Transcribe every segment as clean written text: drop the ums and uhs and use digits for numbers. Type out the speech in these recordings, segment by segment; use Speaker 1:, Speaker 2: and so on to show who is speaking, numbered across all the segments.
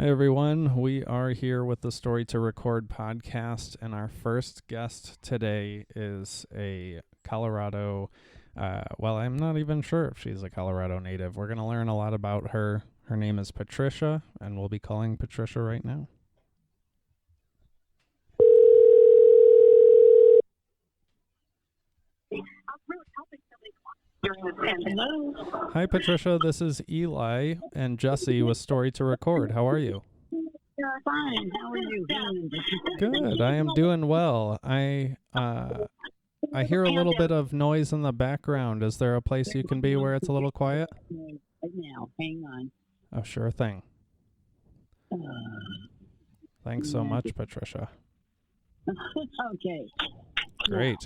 Speaker 1: Hey everyone, we are here with the Story to Record podcast, and our first guest today is a Colorado, well, I'm not even sure if she's a Colorado native. We're going to learn a lot about her. Her name is Patricia, and we'll be calling Patricia right now.
Speaker 2: Hello.
Speaker 1: Hi Patricia, this is Eli and Jesse with Story to Record. How are you?
Speaker 2: Fine. How are you doing?
Speaker 1: Good. I am doing well. I hear a little bit of noise in the background. Is there a place you can be where it's a little quiet?
Speaker 2: Right now, hang on.
Speaker 1: Oh, sure thing. Thanks so much, Patricia.
Speaker 2: Okay.
Speaker 1: Great.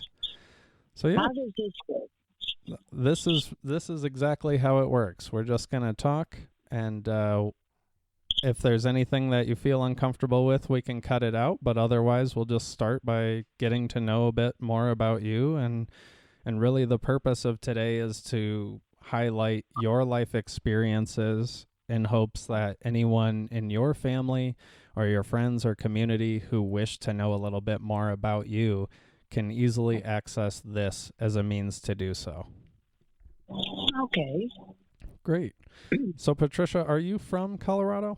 Speaker 1: So yeah,
Speaker 2: How does this work?
Speaker 1: this is exactly how it works. We're just gonna talk, and if there's anything that you feel uncomfortable with, we can cut it out. But otherwise, we'll just start by getting to know a bit more about you, and really the purpose of today is to highlight your life experiences in hopes that anyone in your family or your friends or community who wish to know a little bit more about you can easily access this as a means to do so.
Speaker 2: Okay.
Speaker 1: Great. So, Patricia, are you from Colorado?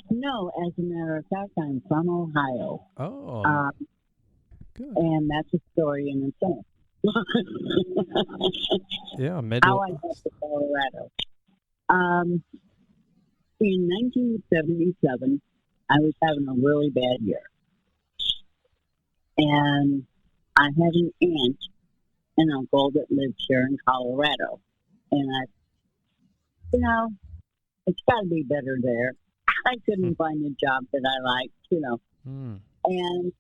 Speaker 2: No, as a matter of fact, I'm from Ohio.
Speaker 1: Oh, good.
Speaker 2: And that's a story in itself.
Speaker 1: Yeah,
Speaker 2: How I got to Colorado. In 1977, I was having a really bad year. And I had an aunt and uncle that lived here in Colorado. And it's got to be better there. I couldn't find a job that I liked,
Speaker 1: Mm.
Speaker 2: And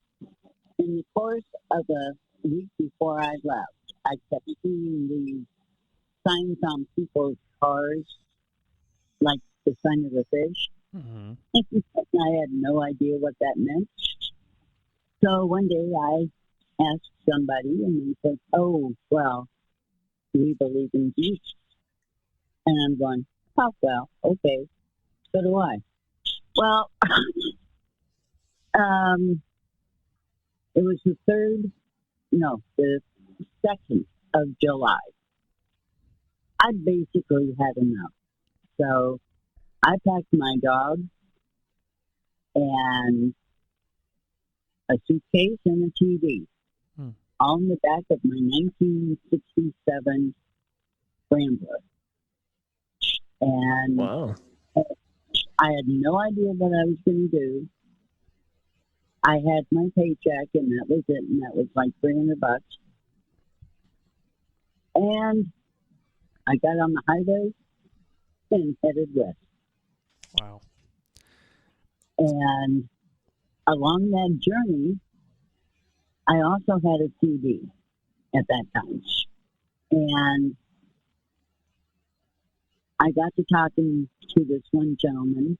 Speaker 2: in the course of a week before I left, I kept seeing these signs on people's cars, like the sign of a fish.
Speaker 1: Mm-hmm.
Speaker 2: I had no idea what that meant. So one day I asked somebody, and they said, "Oh, well, we believe in Jesus." And I'm going, "Oh, well, okay, so do I." Well, it was the 2nd of July. I basically had enough. So I packed my dog and a suitcase and a TV, all in the back of my 1967 Rambler. And
Speaker 3: wow.
Speaker 2: I had no idea what I was going to do. I had my paycheck, and that was it, and that was like $300. And I got on the highway and headed west.
Speaker 1: Wow.
Speaker 2: And along that journey, I also had a CD at that time. And I got to talking to this one gentleman,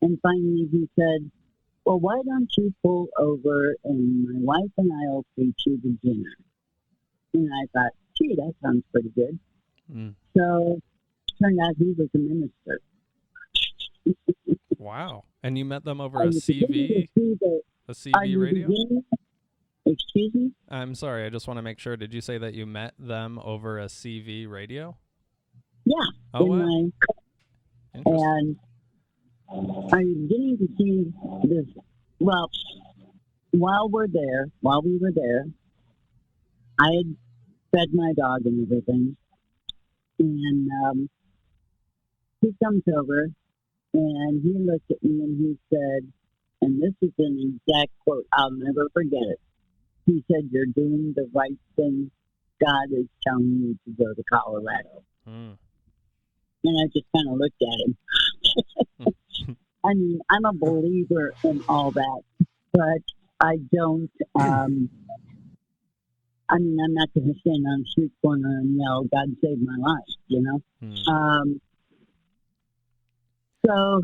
Speaker 2: and finally he said, "Well, why don't you pull over and my wife and I will treat you to dinner?" And I thought, gee, that sounds pretty good.
Speaker 1: Mm.
Speaker 2: So it turned out he was a minister.
Speaker 1: Wow. And you met them over a CV? A CV radio?
Speaker 2: Excuse me?
Speaker 1: I'm sorry, I just want to make sure. Did you say that you met them over a CV radio?
Speaker 2: Yeah.
Speaker 1: Oh, wow.
Speaker 2: And I'm beginning to see this. Well, while we were there, I had fed my dog and everything. And he comes over and he looked at me and he said, and this is an exact quote, I'll never forget it. He said, "You're doing the right thing. God is telling you to go to Colorado." And I just kind of looked at him. I mean, I'm a believer in all that, but I don't, I'm not going to stand on a street corner and yell, "God saved my life," So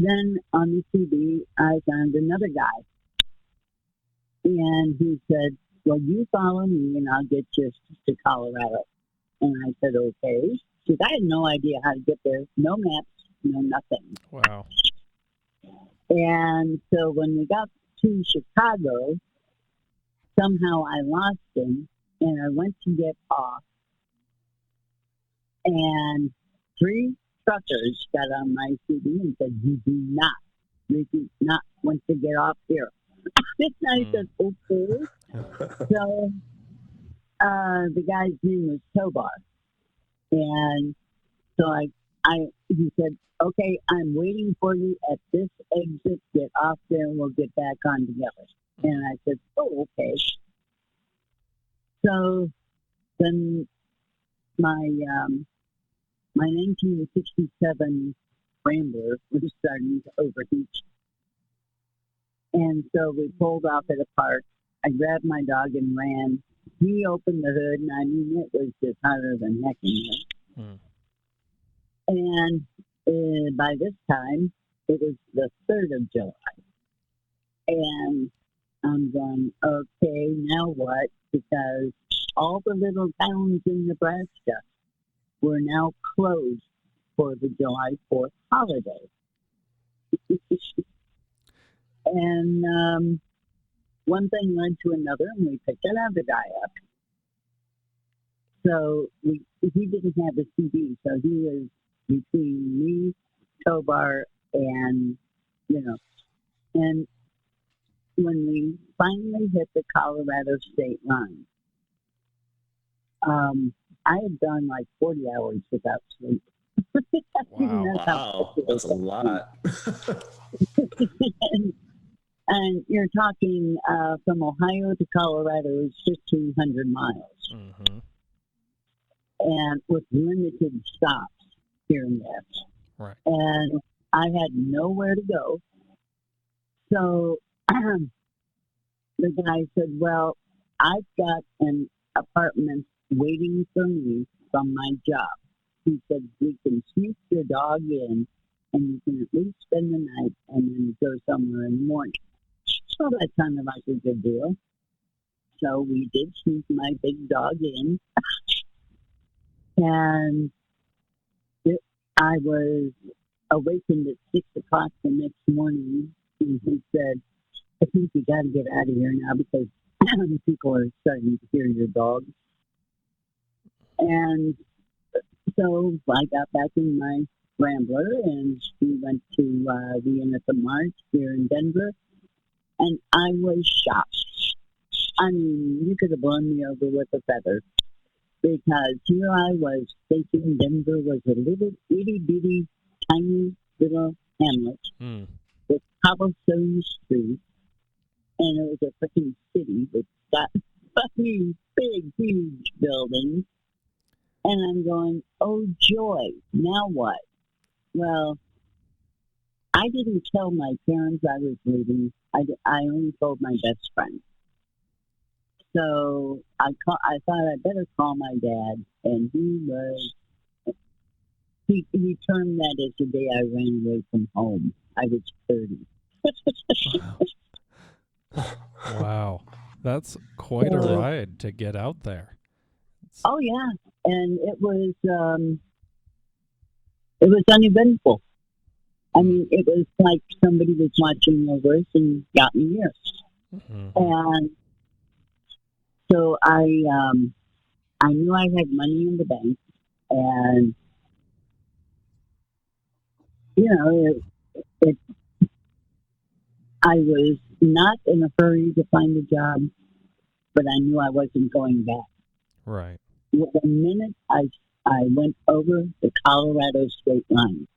Speaker 2: then on the CD, I found another guy. And he said, "Well, you follow me and I'll get you to Colorado." And I said, "Okay." Because I had no idea how to get there, no maps, no nothing.
Speaker 1: Wow.
Speaker 2: And so when we got to Chicago, somehow I lost him, and I went to get off, and 3 truckers got on my CD and said, "You do not want to get off here." And I said, "Okay." So the guy's name was Tobar, and so he said, "Okay, I'm waiting for you at this exit. Get off there, and we'll get back on together." And I said, "Oh, okay." So then my 1967 Rambler was starting to overheat, and so we pulled off at a park. I grabbed my dog and ran. He opened the hood, and I mean, it was just hotter than heck in there. And by this time, it was the 3rd of July. And I'm going, okay, now what? Because all the little towns in Nebraska were now closed for the July 4th holiday. And one thing led to another, and we picked another guy up. So he didn't have a CD, so he was between me, Tobar, and, and when we finally hit the Colorado state line, I had done like 40 hours without sleep.
Speaker 3: Wow, that's a lot.
Speaker 2: and you're talking from Ohio to Colorado is 1,500 miles.
Speaker 1: Mm-hmm.
Speaker 2: And with limited stops here and there.
Speaker 1: Right.
Speaker 2: And I had nowhere to go. So the guy said, "Well, I've got an apartment waiting for me from my job." He said, "We can sneak your dog in, and you can at least spend the night and then go somewhere in the morning." So that sounded like a good deal. So we did sneak my big dog in. And I was awakened at 6 o'clock the next morning, and he said, "I think you got to get out of here now because people are starting to hear your dog." And so I got back in my Rambler, and we went to the Inn at the March here in Denver, and I was shocked. I mean, you could have blown me over with a feather. Because here I was thinking Denver was a little itty-bitty, tiny little hamlet with cobblestone streets, and it was a freaking city that's got fucking big, huge buildings. And I'm going, oh joy, now what? Well, I didn't tell my parents I was leaving. I only told my best friend. So I thought I'd better call my dad, and he termed that as the day I ran away from home. I was 30.
Speaker 1: Wow. That's quite a ride to get out there.
Speaker 2: Oh yeah, and it was uneventful. I mean, it was like somebody was watching over us and got me here. Mm-hmm. And so I knew I had money in the bank, and I was not in a hurry to find a job, but I knew I wasn't going back.
Speaker 1: Right.
Speaker 2: The minute I went over the Colorado state line,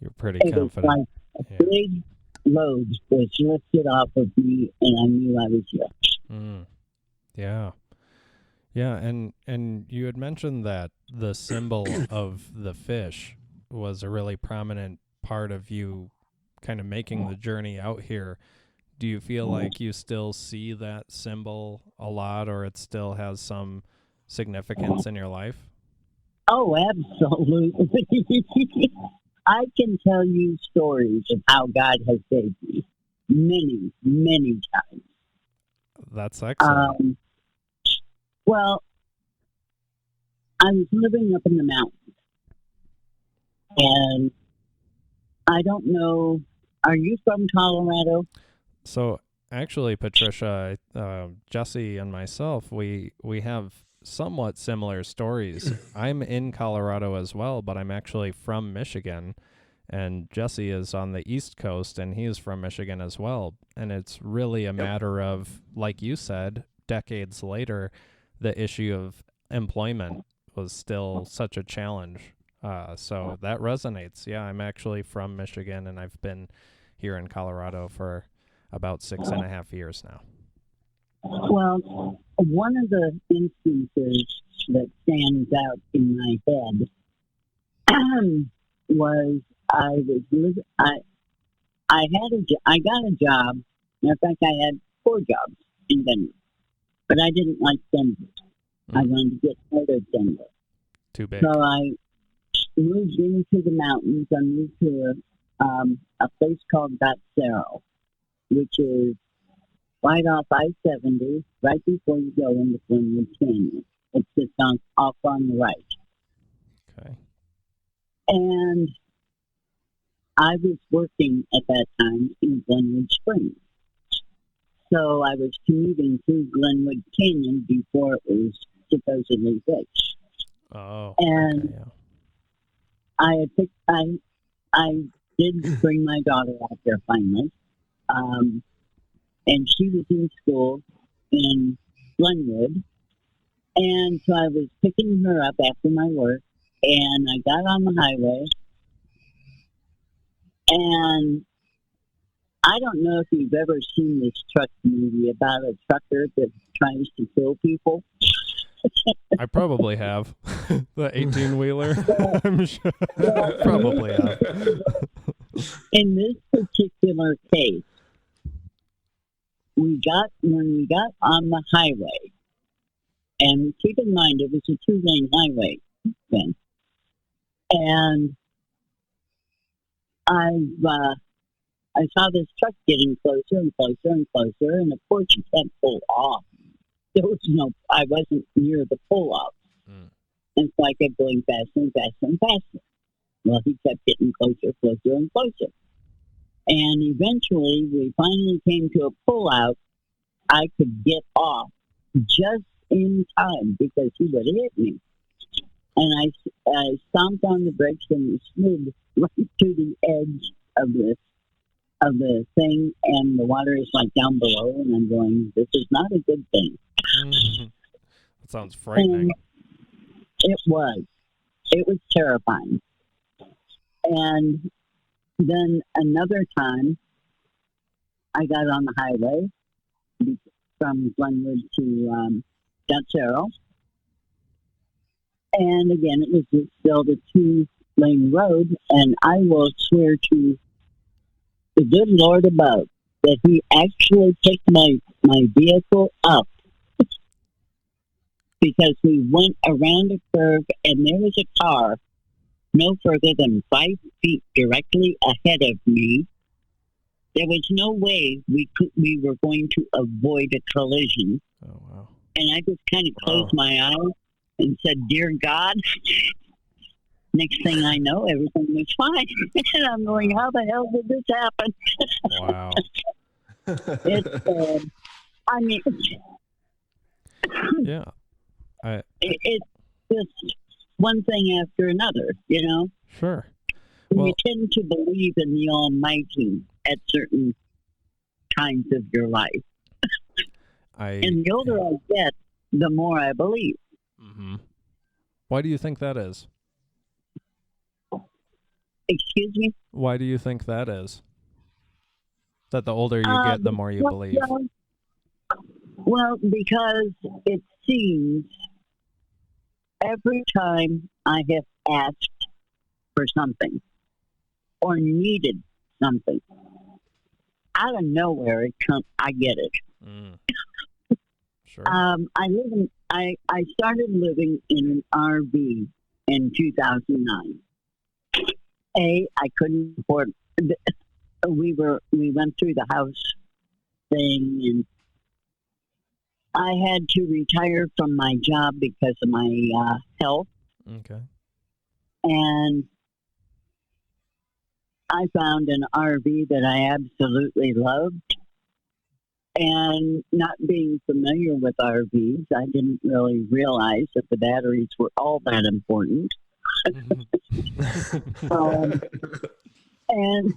Speaker 1: you're pretty confident.
Speaker 2: It was like a big load was lifted off of me, and I knew I was here.
Speaker 1: Yeah. Yeah, and you had mentioned that the symbol of the fish was a really prominent part of you kind of making the journey out here. Do you feel like you still see that symbol a lot, or it still has some significance in your life?
Speaker 2: Oh, absolutely. I can tell you stories of how God has saved me many, many times.
Speaker 1: That's excellent.
Speaker 2: Well, I was living up in the mountains, And I don't know, are you from Colorado?
Speaker 1: So actually, Patricia, Jesse, and myself, we have somewhat similar stories. I'm in Colorado as well, but I'm actually from Michigan, and Jesse is on the East Coast, and he's from Michigan as well. And it's really a matter of, like you said, decades later, the issue of employment was still such a challenge. So that resonates. Yeah, I'm actually from Michigan, and I've been here in Colorado for about 6.5 years now.
Speaker 2: Well, one of the instances that stands out in my head was I got a job. Matter of fact, I had 4 jobs in Denver, but I didn't like Denver. I wanted to get out of Denver.
Speaker 1: Too big.
Speaker 2: So I moved into the mountains. I moved to a place called Gatsero, which is right off I-70, right before you go into Glenwood Canyon. It's just off on the right.
Speaker 1: Okay.
Speaker 2: And I was working at that time in Glenwood Springs. So I was commuting through Glenwood Canyon before it was supposedly fixed.
Speaker 1: Oh.
Speaker 2: And
Speaker 1: okay, yeah.
Speaker 2: I did bring my daughter out there finally. And she was in school in Glenwood. And so I was picking her up after my work, and I got on the highway. And I don't know if you've ever seen this truck movie about a trucker that tries to kill people.
Speaker 1: I probably have. The 18-wheeler. I'm sure. Probably have.
Speaker 2: In this particular case, when we got on the highway, and keep in mind it was a 2-lane highway then, and I saw this truck getting closer and closer and closer, and of course you can't pull off. I wasn't near the pull off. And so I kept going faster and faster and faster. Well, he kept getting closer, closer, and closer. And eventually, we finally came to a pull-out. I could get off just in time because he would have hit me. And I stomped on the brakes and slid right to the edge of the thing, and the water is like down below, and I'm going, this is not a good thing.
Speaker 1: That sounds frightening.
Speaker 2: And it was terrifying. And then another time, I got on the highway from Glenwood to Gatsero. And again, it was still the 2-lane road. And I will swear to the good Lord above that he actually picked my vehicle up because we went around a curve and there was a car no further than 5 feet directly ahead of me. There was no way we were going to avoid a collision.
Speaker 1: Oh, wow.
Speaker 2: And I just kind of closed my eyes and said, "Dear God." Next thing I know, everything was fine. And I'm going, how the hell did this happen?
Speaker 1: Wow.
Speaker 2: It's, I mean,
Speaker 1: yeah.
Speaker 2: It's just one thing after another, you know?
Speaker 1: Sure.
Speaker 2: You tend to believe in the Almighty at certain times of your life. And the older I get, the more I believe.
Speaker 1: Mm-hmm. Why do you think that is?
Speaker 2: Excuse me?
Speaker 1: Why do you think that is? That the older you get, the more you believe?
Speaker 2: Well, because it seems every time I have asked for something or needed something, out of nowhere I get it.
Speaker 1: Sure.
Speaker 2: I started living in an RV in 2009. I couldn't afford. We went through the house thing, and I had to retire from my job because of my health.
Speaker 1: Okay.
Speaker 2: And I found an RV that I absolutely loved. And not being familiar with RVs, I didn't really realize that the batteries were all that important. And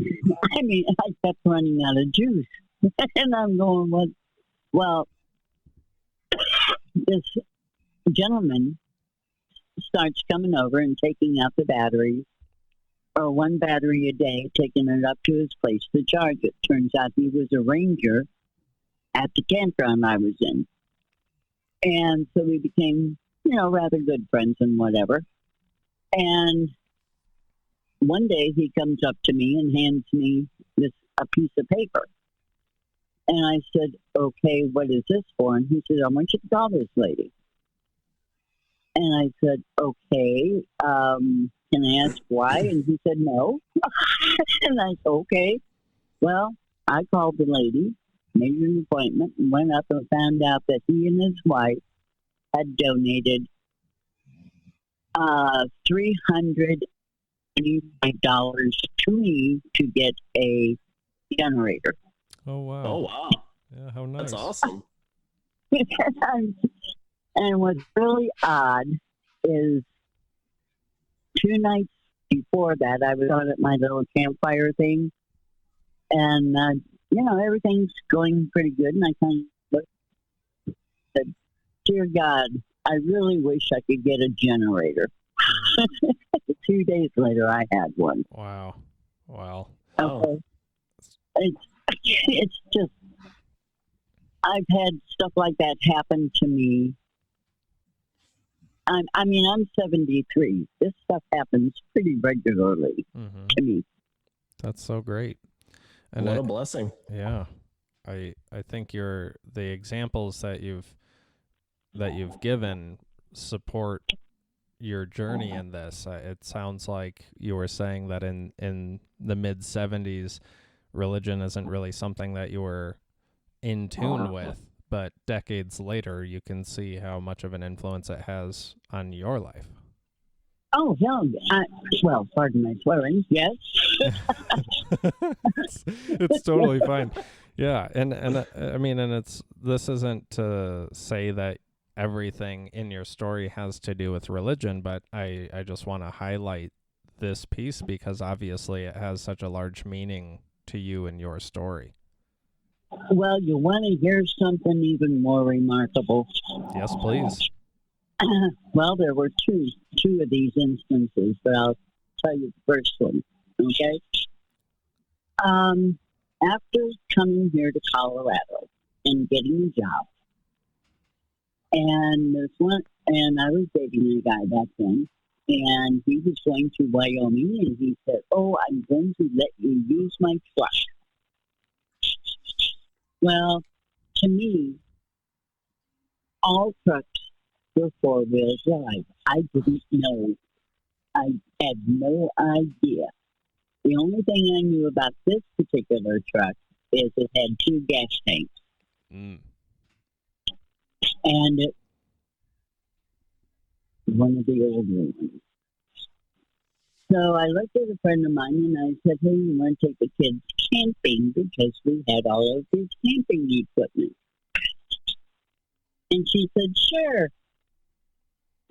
Speaker 2: I mean, I kept running out of juice. And I'm going, well, this gentleman starts coming over and taking out the batteries, or one battery a day, taking it up to his place to charge it. Turns out he was a ranger at the campground I was in. And so we became, rather good friends and whatever. And one day he comes up to me and hands me a piece of paper. And I said, okay, what is this for? And he said, I want you to call this lady. And I said, okay, can I ask why? And he said, no. And I said, okay. Well, I called the lady, made an appointment, and went up and found out that he and his wife had donated $385 to me to get a generator.
Speaker 1: Oh, wow.
Speaker 3: Oh, wow.
Speaker 1: Yeah, how nice.
Speaker 3: That's awesome.
Speaker 2: And what's really odd is 2 nights before that, I was out at my little campfire thing, and, everything's going pretty good, and I kind of said, dear God, I really wish I could get a generator. 2 days later, I had one.
Speaker 1: Wow.
Speaker 2: Okay. It's just, I've had stuff like that happen to me. I'm 73. This stuff happens pretty regularly to me.
Speaker 1: That's so great. And
Speaker 3: what a blessing.
Speaker 1: Yeah. I think the examples that you've given support your journey in this. It sounds like you were saying that in the mid 70s, religion isn't really something that you were in tune with, but decades later, you can see how much of an influence it has on your life.
Speaker 2: Oh, hell yeah. Well, pardon my swearing, yes.
Speaker 1: it's totally fine. Yeah, and I mean, and this isn't to say that everything in your story has to do with religion, but I just want to highlight this piece because obviously it has such a large meaning to you and your story.
Speaker 2: Well, you want to hear something even more remarkable?
Speaker 1: Yes, please.
Speaker 2: Well, there were two of these instances, but I'll tell you the first one, okay? After coming here to Colorado and getting a job, and I was dating a guy back then, and he was going to Wyoming, and he said, oh, I'm going to let you use my truck. Well, to me, all trucks were four-wheel drive. I didn't know. I had no idea. The only thing I knew about this particular truck is it had 2 gas tanks. And it one of the older ones. So I looked at a friend of mine and I said, hey, you want to take the kids camping because we had all of this camping equipment. And she said, sure.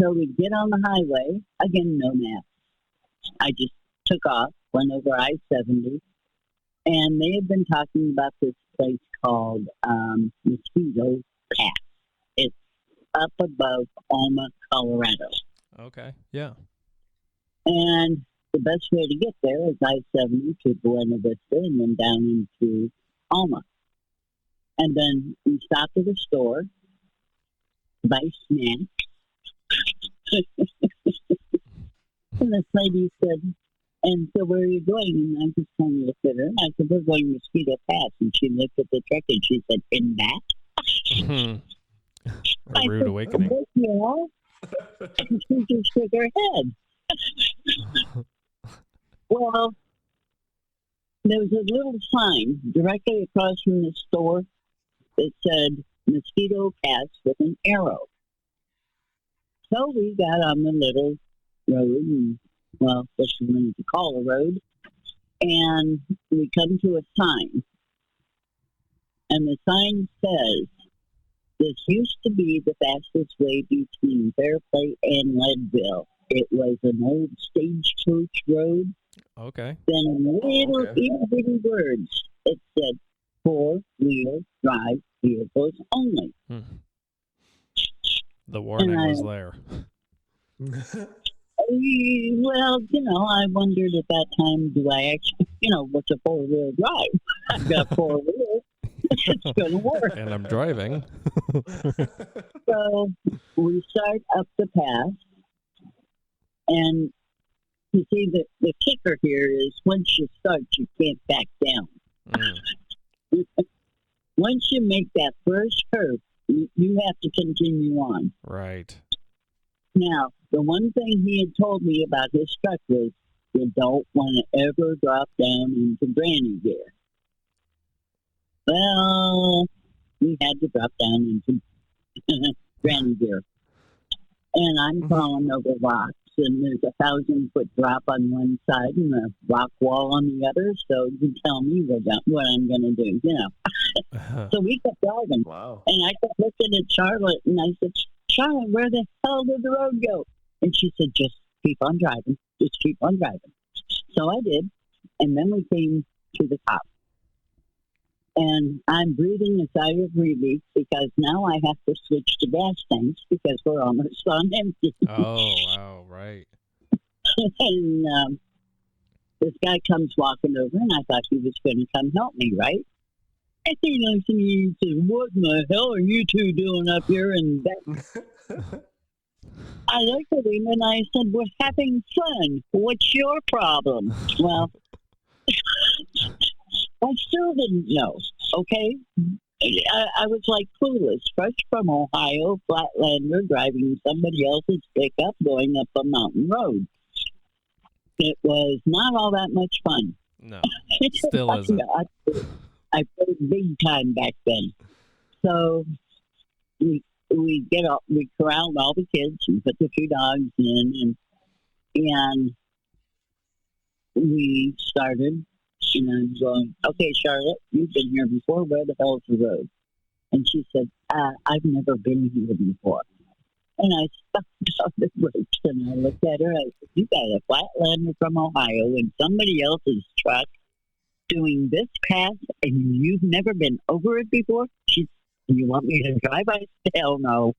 Speaker 2: So we get on the highway. Again, no maps. I just took off, went over I-70, and they had been talking about this place called Mosquito Pass. It's up above Alma, Colorado.
Speaker 1: Okay, yeah.
Speaker 2: And the best way to get there is I-70 to Buena Vista and then down into Alma. And then we stopped at a store, buy snacks. And this lady said, and so where are you going? And I just kind of looked at her and I said, we're going Mosquito Pass. And she looked at the truck and she said, in that?
Speaker 1: A rude awakening.
Speaker 2: Yeah. And she just shook her head. Well, there was a little sign directly across from the store that said Mosquito Pass with an arrow. So we got on the little road, and, well, what you wanted to call a road, And we come to a sign, and the sign says, "This used to be the fastest way between Fairplay and Leadville. It was an old stagecoach road."
Speaker 1: Okay.
Speaker 2: Then in little itty bitty words, it said, "4-wheel drive vehicles only."
Speaker 1: The warning was there.
Speaker 2: Well, I wondered at that time, do I actually, what's a 4-wheel drive? I've got 4 wheels. It's going to work.
Speaker 1: And I'm driving.
Speaker 2: So we start up the path, and you see the kicker here is once you start, you can't back down. Once you make that first curve, you have to continue on.
Speaker 1: Right.
Speaker 2: Now, the one thing he had told me about his truck was you don't want to ever drop down into granny gear. Well, we had to drop down into granny gear. And I'm crawling over rocks, and there's a 1,000-foot drop on one side and a rock wall on the other, so you tell me what I'm going to do, So we kept driving.
Speaker 3: Wow.
Speaker 2: And I kept looking at Charlotte, and I said, "Charlotte, where the hell did the road go?" And she said, "Just keep on driving. Just keep on driving." So I did. And then we came to the top. And I'm breathing a sigh of relief because now I have to switch to gas tanks because we're almost on empty.
Speaker 1: Oh, wow, right.
Speaker 2: And this guy comes walking over, and I thought he was going to come help me, right? And he looks at me and says, "What in the hell are you two doing up here?" And I looked at him and I said, "We're having fun. What's your problem?" Well, I still didn't know, okay? I was like clueless, fresh from Ohio, flatlander, driving somebody else's pickup going up a mountain road. It was not all that much fun.
Speaker 1: No, still isn't.
Speaker 2: I played big time back then. So we corralled all the kids and put the 2 dogs in, and we started. And I'm going, "Okay, Charlotte, you've been here before. Where the hell's the road?" And she said, "I've never been here before." And I stopped on the brakes, and I looked at her. I said, "You got a flatlander from Ohio in somebody else's truck doing this path, and you've never been over it before?" She said, "You want me to drive?" I said, "Hell no."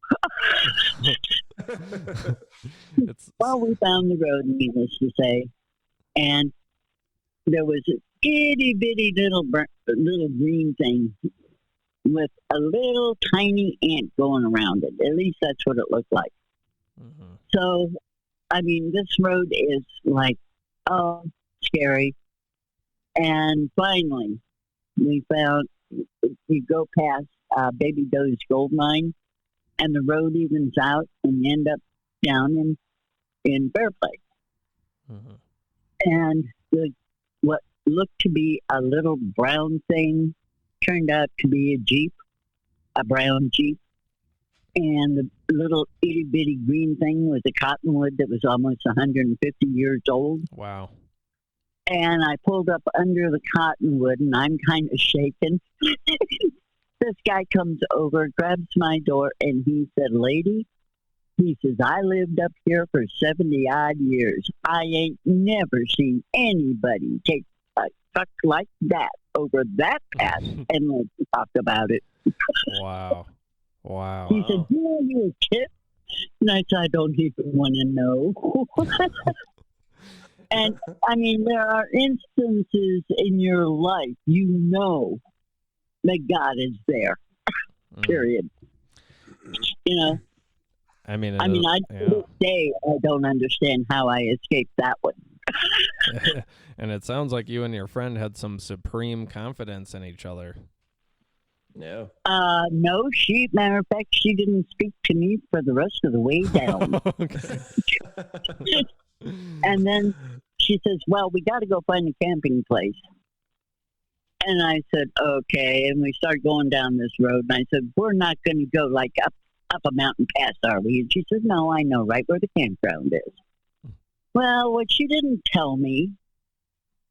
Speaker 2: Well, we found the road, needless to say, and there was a itty bitty little green thing with a little tiny ant going around it. At least that's what it looked like. Mm-hmm. So, I mean, this road is like, scary. And finally, we go past Baby Doe's gold mine, and the road evens out, and you end up down in Fairplay. Mm-hmm. And what looked to be a little brown thing turned out to be a brown Jeep. And the little itty bitty green thing was a cottonwood that was almost 150 years old.
Speaker 1: Wow.
Speaker 2: And I pulled up under the cottonwood, and I'm kind of shaking. This guy comes over, grabs my door, and he said, "Lady," he says, "I lived up here for 70-odd years. I ain't never seen anybody take a truck like that over that path and let's talk about it."
Speaker 1: Wow. Wow.
Speaker 2: He said, "You know, you a kid?" And I said, "I don't even want to know." And, I mean, there are instances in your life, that God is there, period.
Speaker 1: I mean,
Speaker 2: to this day, I don't understand how I escaped that one.
Speaker 1: And it sounds like you and your friend had some supreme confidence in each other.
Speaker 3: No.
Speaker 2: No, matter of fact, she didn't speak to me for the rest of the way down. And then she says, "Well, we got to go find a camping place." And I said, "Okay." And we started going down this road. And I said, "We're not going to go like up a mountain pass, are we?" And she said, "No, I know right where the campground is." Well, what she didn't tell me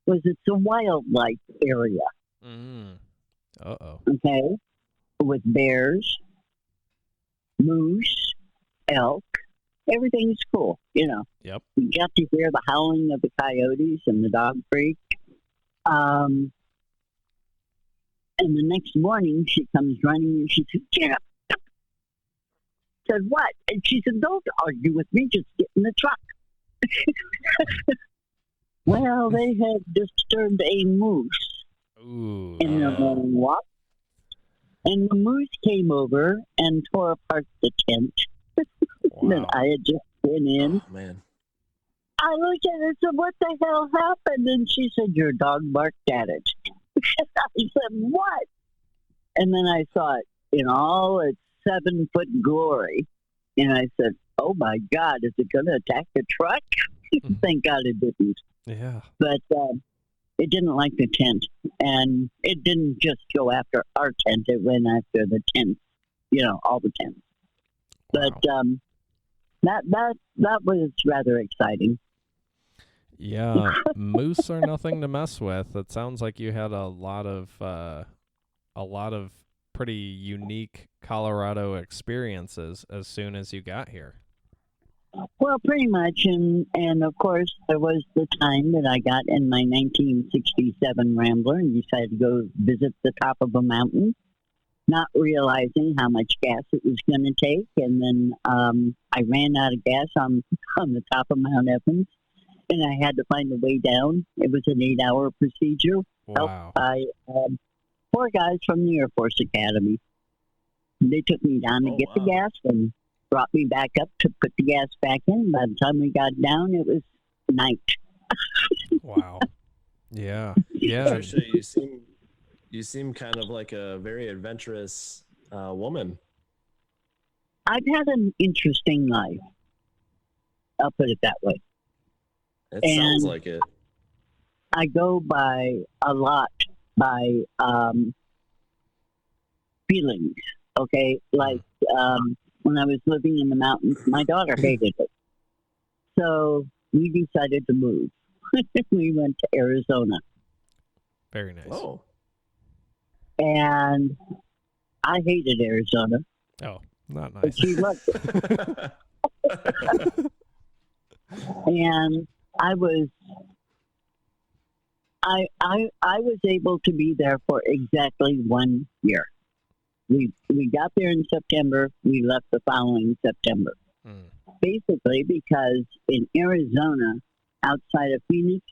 Speaker 2: was it's a wildlife area,
Speaker 1: Uh-oh.
Speaker 2: okay, with bears, moose, elk. Everything's cool, you know.
Speaker 1: Yep.
Speaker 2: You got to hear the howling of the coyotes and the dog freak. And the next morning, she comes running and she said, "Get up." I said, "What?" And she said, "Don't argue with me. Just get in the truck." Well, they had disturbed a moose
Speaker 1: Ooh.
Speaker 2: in their morning walk. And the moose came over and tore apart the tent that I had just been in.
Speaker 3: Oh, man.
Speaker 2: I looked at her and said, "What the hell happened?" And she said, "Your dog barked at it." I said, "What?" And then I saw it in all its 7-foot glory. And I said, "Oh my God, is it going to attack the truck?" Thank God it didn't.
Speaker 1: Yeah.
Speaker 2: But it didn't like the tent. And it didn't just go after our tent, it went after the tent, you know, all the tents. But that was rather exciting.
Speaker 1: Yeah, moose are nothing to mess with. It sounds like you had a lot of pretty unique Colorado experiences as soon as you got here.
Speaker 2: Well, pretty much, and of course, there was the time that I got in my 1967 Rambler and decided to go visit the top of a mountain, not realizing how much gas it was going to take, and then I ran out of gas on the top of Mount Evans, and I had to find a way down. It was an 8-hour procedure,
Speaker 1: Wow.
Speaker 2: helped by 4 guys from the Air Force Academy. They took me down to get the gas and brought me back up to put the gas back in. By the time we got down, it was night.
Speaker 1: Wow. Yeah. Yeah.
Speaker 3: Patricia, you seem kind of like a very adventurous woman.
Speaker 2: I've had an interesting life. I'll put it that way.
Speaker 3: It sounds like it.
Speaker 2: I go by a lot by feelings. Okay, like when I was living in the mountains, my daughter hated it, so we decided to move. We went to Arizona.
Speaker 1: Very nice.
Speaker 3: Oh.
Speaker 2: And I hated Arizona.
Speaker 1: Oh, not nice.
Speaker 2: But she loved it. And I was able to be there for exactly 1 year. We got there in September. We left the following September. Basically because in Arizona, outside of Phoenix,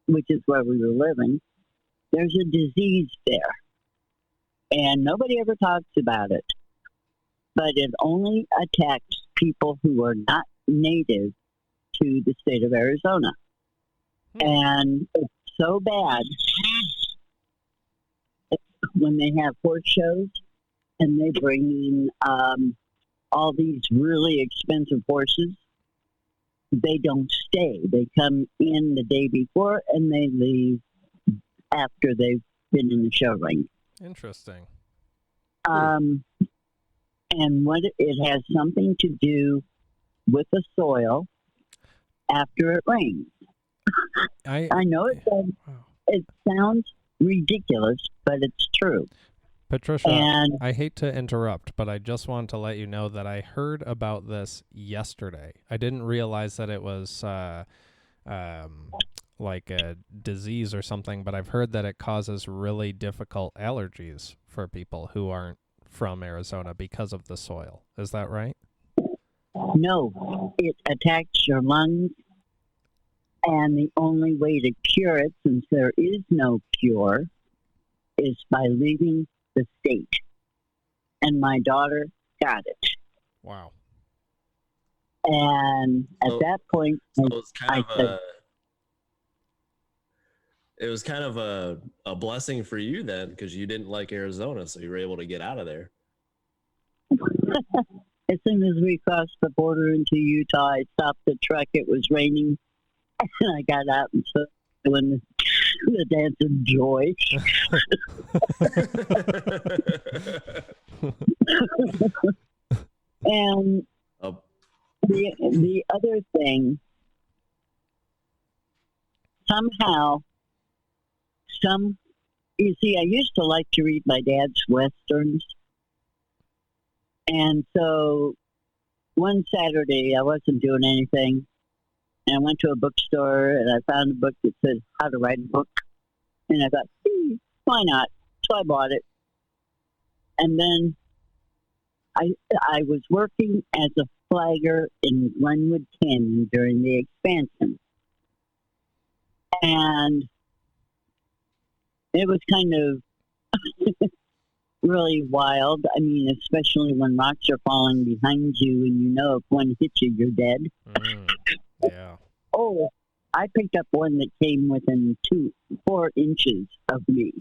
Speaker 2: which is where we were living, there's a disease there. And nobody ever talks about it. But it only attacks people who are not native to the state of Arizona. And it's so bad when they have horse shows and they bring in all these really expensive horses. They don't stay. They come in the day before and they leave after they've been in the show ring.
Speaker 1: Interesting.
Speaker 2: And what it has something to do with the soil after it rains. I know it sounds ridiculous, but it's true.
Speaker 1: Patricia,
Speaker 2: And
Speaker 1: I hate to interrupt, but I just want to let you know that I heard about this yesterday. I didn't realize that it was like a disease or something, but I've heard that it causes really difficult allergies for people who aren't from Arizona because of the soil. Is that right?
Speaker 2: no, it attacks your lungs. And the only way to cure it, since there is no cure, is by leaving the state. And my daughter got it.
Speaker 1: Wow.
Speaker 2: And at that point,
Speaker 3: it was kind of a blessing for you then, because you didn't like Arizona, so you were able to get out of there.
Speaker 2: As soon as we crossed the border into Utah, I stopped the truck. It was raining. And I got out and started doing the dance of joy. And the other thing, somehow You see, I used to like to read my dad's westerns. And so one Saturday, I wasn't doing anything. And I went to a bookstore and I found a book that said How to Write a Book. And I thought, why not? So I bought it. And then I was working as a flagger in Glenwood Canyon during the expansion. And it was kind of really wild. I mean, especially when rocks are falling behind you and you know if one hits you, you're dead.
Speaker 1: Yeah.
Speaker 2: Oh, I picked up one that came within 4 inches of me.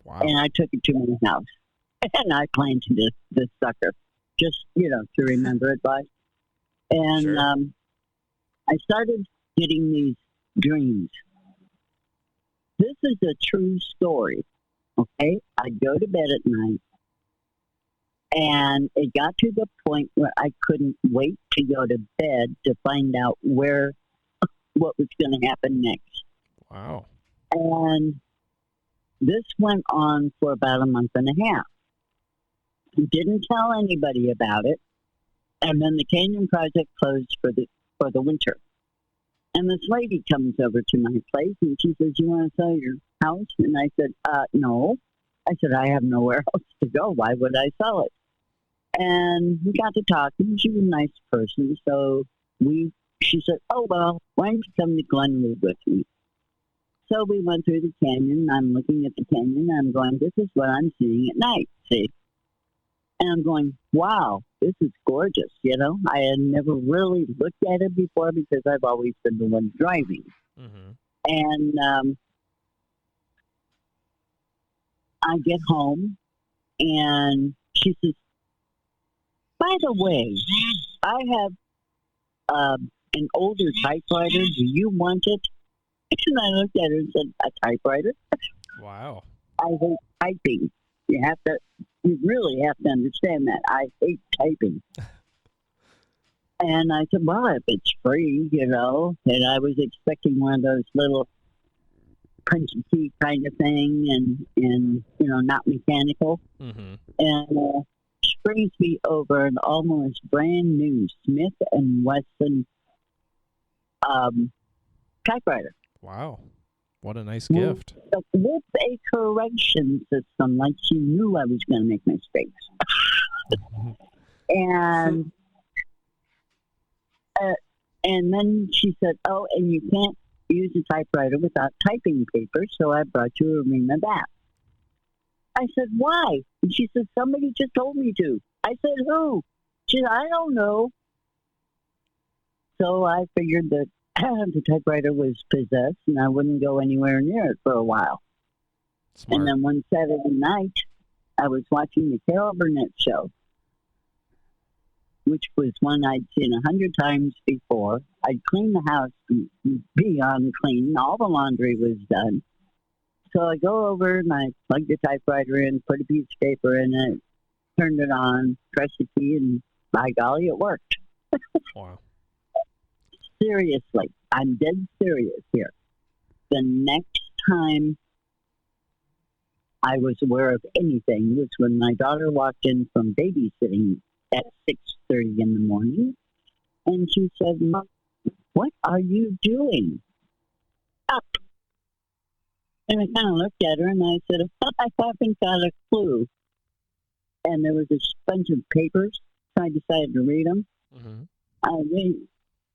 Speaker 1: Wow.
Speaker 2: And I took it to my house. And I planted this sucker, just, to remember it by. And
Speaker 3: Sure.
Speaker 2: I started getting these dreams. This is a true story, okay? I'd go to bed at night, and it got to the point where I couldn't wait to go to bed to find out what was going to happen next.
Speaker 1: Wow.
Speaker 2: And this went on for about a month and a half. Didn't tell anybody about it. And then the Canyon Project closed for the winter. And this lady comes over to my place and she says, "You want to sell your house?" And I said, "No." I said, "I have nowhere else to go. Why would I sell it?" And we got to talking. She was a nice person. So she said, "Oh, well, why don't you come to Glenwood with me?" So we went through the canyon. I'm looking at the canyon. I'm going, this is what I'm seeing at night, see? And I'm going, wow, this is gorgeous, I had never really looked at it before because I've always been the one driving.
Speaker 1: Mm-hmm.
Speaker 2: And I get home, and she says, "By the way, I have an older typewriter. Do you want it?" And I looked at her and said, "A typewriter?"
Speaker 1: Wow.
Speaker 2: I hate typing. You really have to understand that. I hate typing. And I said, "Well, if it's free, and I was expecting one of those little punch and key kind of thing and not mechanical."
Speaker 1: Mm-hmm.
Speaker 2: And she brings me over an almost brand new Smith & Wesson typewriter.
Speaker 1: Wow. What a nice gift.
Speaker 2: With a correction system, like she knew I was going to make mistakes. And then she said, "Oh, and you can't use a typewriter without typing paper, so I brought you a ream of that." I said, "Why?" And she said, "Somebody just told me to." I said, "Who?" She said, "I don't know." So I figured that the typewriter was possessed and I wouldn't go anywhere near it for a while.
Speaker 1: Smart.
Speaker 2: And then one Saturday night, I was watching the Carol Burnett show, which was one I'd seen 100 times before. I'd cleaned the house beyond clean. All the laundry was done. So I go over and I plug the typewriter in, put a piece of paper in it, turned it on, pressed the key, and by golly, it worked.
Speaker 1: Wow.
Speaker 2: Seriously, I'm dead serious here. The next time I was aware of anything was when my daughter walked in from babysitting at 6:30 in the morning, and she said, "Mom, what are you doing?" Up. And I kind of looked at her and I said, "I haven't got a clue." And there was a bunch of papers, so I decided to read them.
Speaker 1: Mm-hmm.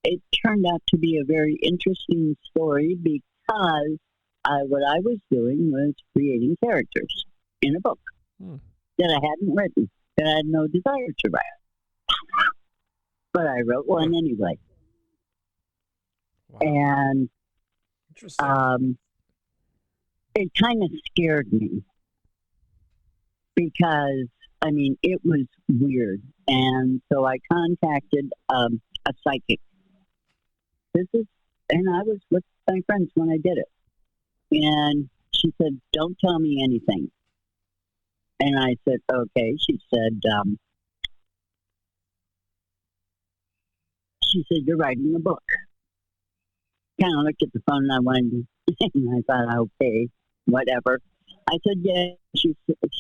Speaker 2: It turned out to be a very interesting story because what I was doing was creating characters in a book that I hadn't written, that I had no desire to write. But I wrote one anyway.
Speaker 1: Wow.
Speaker 2: And
Speaker 3: Interesting.
Speaker 2: it kind of scared me because, it was weird. And so I contacted a psychic. And I was with my friends when I did it. And she said, "Don't tell me anything." And I said, "Okay." She said, "You're writing a book." Kind of looked at the phone and I wanted to, and I thought, okay. whatever. I said, yeah. She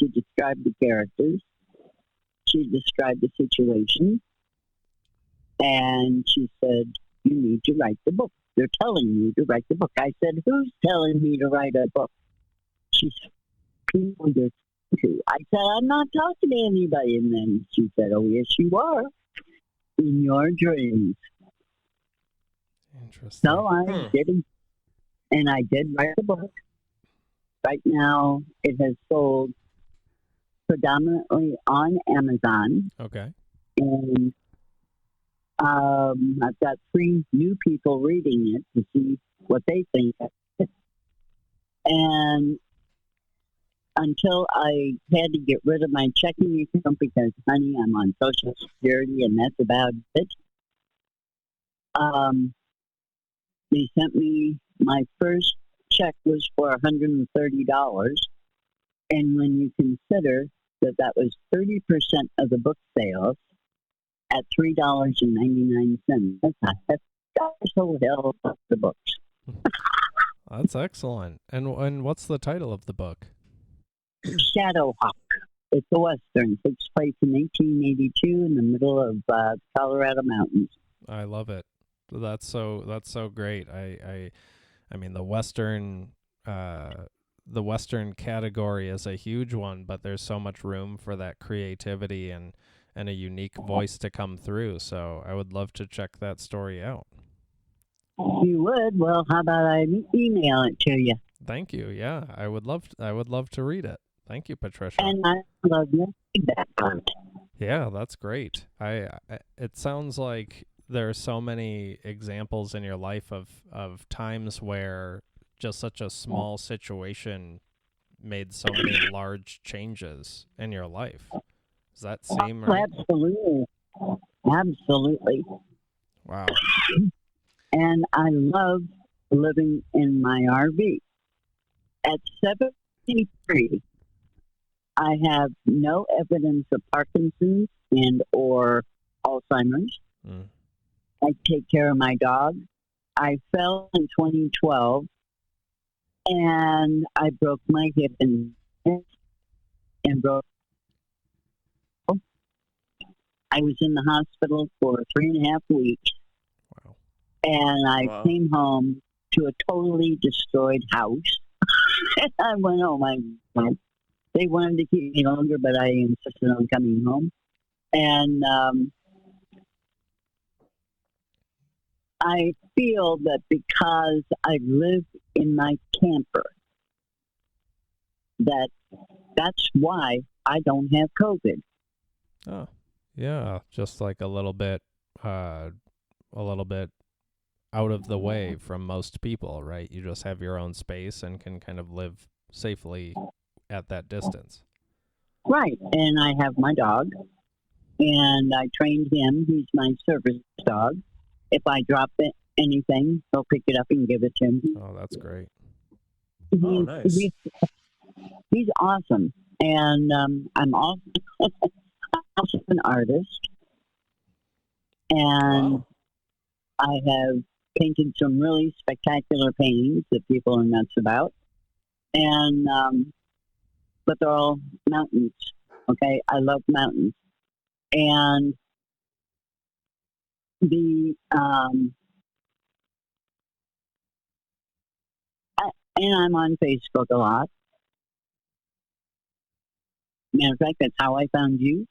Speaker 2: described the characters. She described the situation. And she said, you need to write the book. They're telling you to write the book. I said, who's telling me to write a book? She said, people you're talking to. I said, I'm not talking to anybody. And then she said, oh, yes, you are. In your dreams.
Speaker 1: Interesting.
Speaker 2: So I did, and I did write the book. Right now, it has sold predominantly on Amazon.
Speaker 1: Okay.
Speaker 2: And I've got 3 new people reading it to see what they think of it. And until I had to get rid of my checking account because, honey, I'm on Social Security and that's about it. They sent me, my first check was for $130. And when you consider that that was 30% of the book sales at $3.99, that's so hell of the books.
Speaker 1: That's excellent. And what's the title of the book?
Speaker 2: Shadowhawk. It's a Western. It takes place in 1882 in the middle of Colorado mountains.
Speaker 1: I love it. That's so great. I mean the Western category is a huge one, but there's so much room for that creativity and a unique voice to come through. So I would love to check that story out.
Speaker 2: You would? Well, how about I email it to you?
Speaker 1: Thank you. Yeah, I would love to read it. Thank you, Patricia.
Speaker 2: And I love you. That part.
Speaker 1: Yeah, that's great. It sounds like there are so many examples in your life of times where just such a small situation made so many large changes in your life. Does that seem right?
Speaker 2: Absolutely. Absolutely.
Speaker 1: Wow.
Speaker 2: And I love living in my RV. At 73, I have no evidence of Parkinson's and or Alzheimer's. I take care of my dog. I fell in 2012 and I broke my hip and broke. I was in the hospital for 3.5 weeks.
Speaker 1: Wow.
Speaker 2: And I came home to a totally destroyed house. And I went home. They wanted to keep me longer, but I insisted on coming home. And I feel that because I live in my camper, that's why I don't have COVID.
Speaker 1: Oh, yeah, just like a little bit out of the way from most people, right? You just have your own space and can kind of live safely at that distance.
Speaker 2: Right, and I have my dog, and I trained him. He's my service dog. If I drop anything, he'll pick it up and give it to me.
Speaker 1: Oh, that's great.
Speaker 3: Nice.
Speaker 2: He's awesome, and I'm also an artist, and I have painted some really spectacular paintings that people are nuts about, and but they're all mountains. Okay, I love mountains, and and I'm on Facebook a lot. Matter of fact, that's how I found you.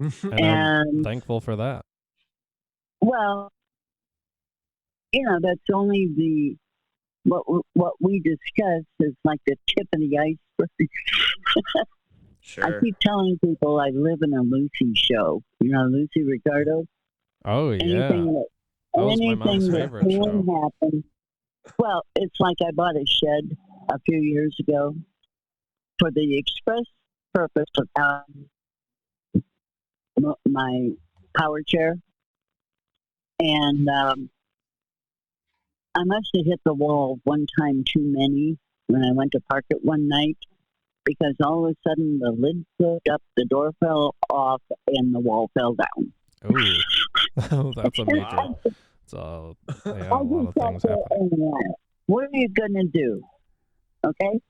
Speaker 1: and I'm thankful for that.
Speaker 2: Well, that's only what we discuss is like the tip of the iceberg.
Speaker 3: Sure.
Speaker 2: I keep telling people I live in a Lucy show. Lucy Ricardo.
Speaker 1: Oh, yeah.
Speaker 2: Anything
Speaker 1: was my mom's favorite show.
Speaker 2: Happen. Well, it's like I bought a shed a few years ago for the express purpose of having my power chair. And I must have hit the wall one time too many when I went to park it one night, because all of a sudden the lid flipped up, the door fell off, and the wall fell down.
Speaker 1: Ooh. Oh, that's a major. So, yeah, a lot of things happen.
Speaker 2: What are you going to do? Okay?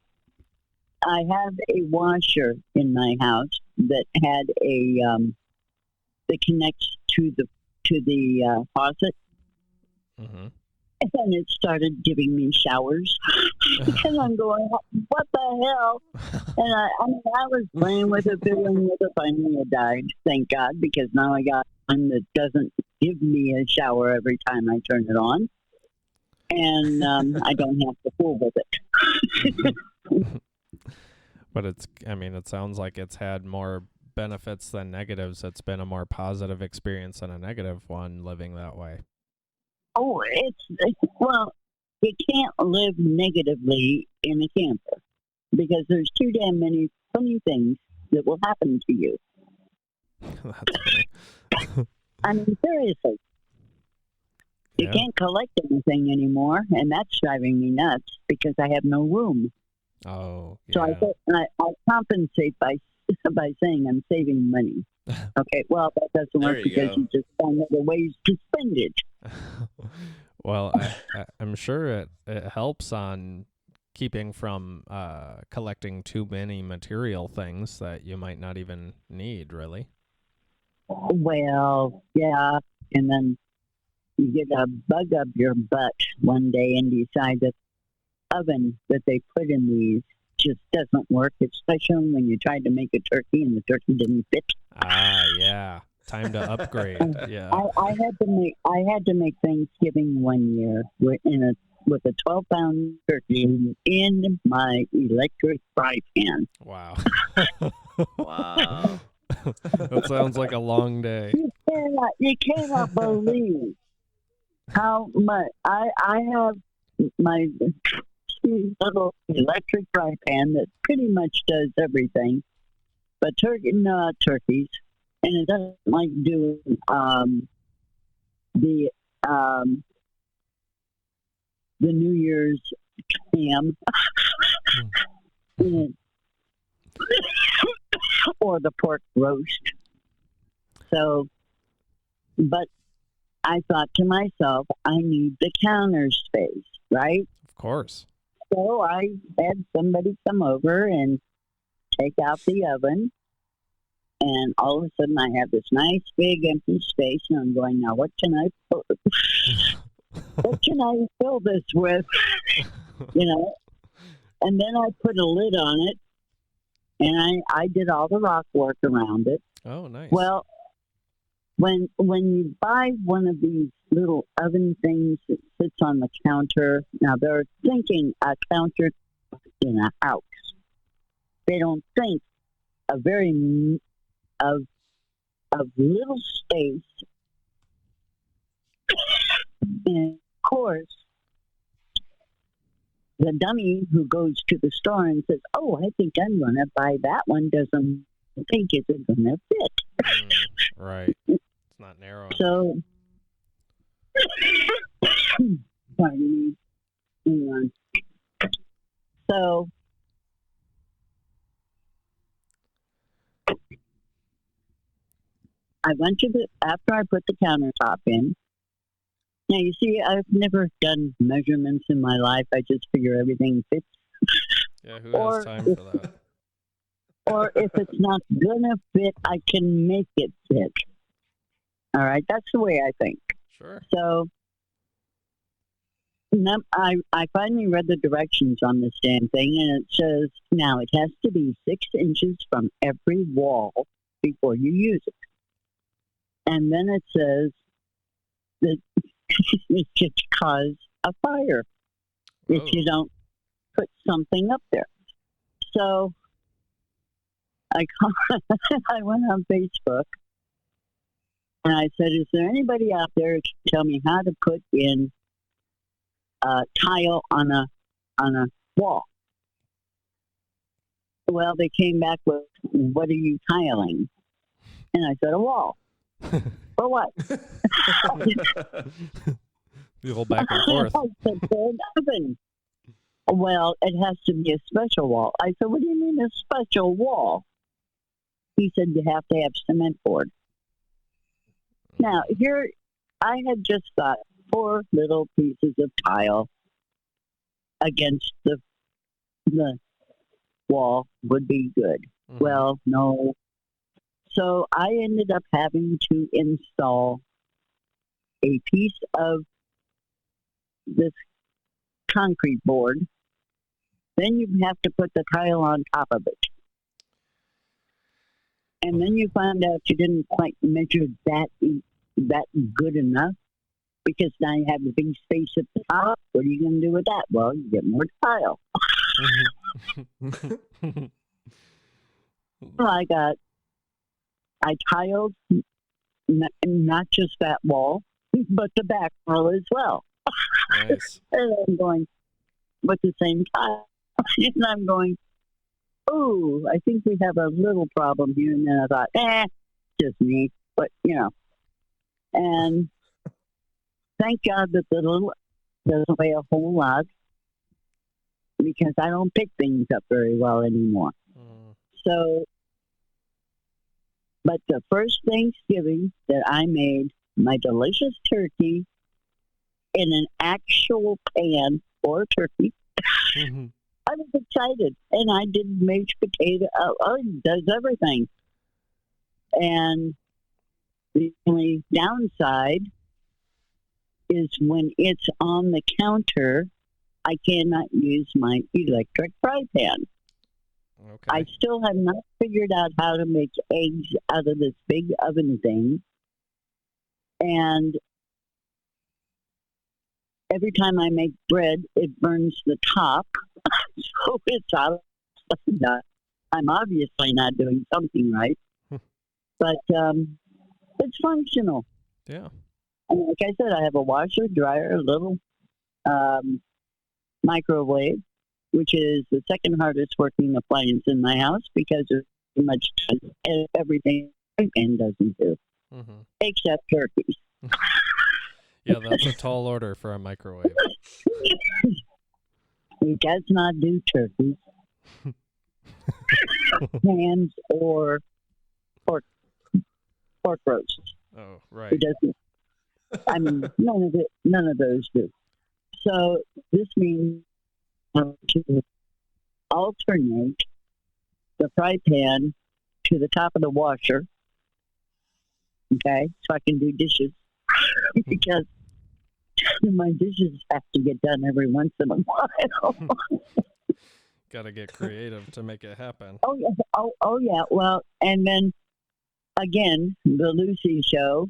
Speaker 2: I have a washer in my house that had that connects to the faucet,
Speaker 1: Mm-hmm.
Speaker 2: and it started giving me showers. And I'm going, what the hell? And I was playing with it, fiddling with it. Finally, it died. Thank God, because now I got one that doesn't give me a shower every time I turn it on, and I don't have to fool with it.
Speaker 1: But it sounds like it's had more benefits than negatives. It's been a more positive experience than a negative one living that way.
Speaker 2: Oh, well, you can't live negatively in a camper because there's too damn many funny things that will happen to you.
Speaker 1: That's funny.
Speaker 2: I mean, seriously. You
Speaker 1: Yeah.
Speaker 2: can't collect anything anymore, and that's driving me nuts because I have no room.
Speaker 1: Oh, yeah.
Speaker 2: So I compensate by saying I'm saving money. Okay, well, that doesn't
Speaker 3: There
Speaker 2: work
Speaker 3: you
Speaker 2: because
Speaker 3: go.
Speaker 2: you just find other ways to spend it.
Speaker 1: Well, I'm sure it helps on keeping from collecting too many material things that you might not even need, really.
Speaker 2: Well, yeah, and then you get a bug up your butt one day and decide that the oven that they put in these just doesn't work, especially when you tried to make a turkey and the turkey didn't fit.
Speaker 1: Ah, yeah. Time to upgrade. Yeah.
Speaker 2: I had to make Thanksgiving one year with a 12-pound turkey in my electric fry pan.
Speaker 1: Wow.
Speaker 3: Wow.
Speaker 1: That sounds like a long day.
Speaker 2: You cannot believe how much I have my little electric fry pan that pretty much does everything, but turkeys, and it doesn't like doing the New Year's ham or the pork roast. So, but I thought to myself, I need the counter space, right?
Speaker 1: Of course.
Speaker 2: So I had somebody come over and take out the oven, and all of a sudden I have this nice big empty space, and I'm going, now what can I fill this with? And then I put a lid on it, and I did all the rock work around it.
Speaker 1: Oh, nice.
Speaker 2: Well, when you buy one of these little oven things that sits on the counter, now they're thinking a counter in a house. They don't think of little space. And of course, the dummy who goes to the store and says, "Oh, I think I'm going to buy that one," doesn't think it's going to fit.
Speaker 1: Right. It's not narrow.
Speaker 2: So, pardon me. Hang on. So, I went to after I put the countertop in. Now, you see, I've never done measurements in my life. I just figure everything fits.
Speaker 1: Yeah, who has time for that?
Speaker 2: Or if it's not going to fit, I can make it fit. All right? That's the way I think.
Speaker 1: Sure.
Speaker 2: So, I finally read the directions on this damn thing, and it says, now it has to be 6 inches from every wall before you use it. And then it says that it could cause a fire if you don't put something up there. So I went on Facebook and I said, "Is there anybody out there who can tell me how to put in a tile on a wall?" Well, they came back with, "What are you tiling?" And I said, "A wall." For what?
Speaker 1: The whole back and forth.
Speaker 2: I said, "Oven." Well, it has to be a special wall. I said, "What do you mean a special wall?" He said, "You have to have cement board." Now, here, I had just got 4 little pieces of tile against the the wall would be good.
Speaker 1: Mhm.
Speaker 2: Well, no. So I ended up having to install a piece of this concrete board. Then you have to put the tile on top of it. And then you find out you didn't quite measure that good enough because now you have the big space at the top. What are you going to do with that? Well, you get more tile. So I tiled not just that wall, but the back wall as well.
Speaker 1: Nice.
Speaker 2: And I'm going with the same tile. And I'm going, oh, I think we have a little problem here. And then I thought, just me. But, and thank God that the little doesn't weigh a whole lot because I don't pick things up very well anymore. So, but the first Thanksgiving that I made my delicious turkey in an actual pan for turkey, I was excited. And I did mashed potato. It does everything. And the only downside is when it's on the counter, I cannot use my electric fry pan.
Speaker 1: Okay.
Speaker 2: I still have not figured out how to make eggs out of this big oven thing. And every time I make bread, it burns the top. So it's out. I'm obviously not doing something right. But it's functional.
Speaker 1: Yeah.
Speaker 2: And like I said, I have a washer, dryer, a little microwave, which is the second hardest working appliance in my house because it pretty much does everything and doesn't do, except turkeys.
Speaker 1: Yeah, that's a tall order for a microwave.
Speaker 2: It does not do turkeys, hams, or pork roasts.
Speaker 1: Oh, right.
Speaker 2: It doesn't. I mean, none of those do. So this means to alternate the fry pan to the top of the washer, okay, so I can do dishes because my dishes have to get done every once in a while.
Speaker 1: Got to get creative to make it happen.
Speaker 2: Oh yeah, oh yeah. Well, and then again, the Lucy show.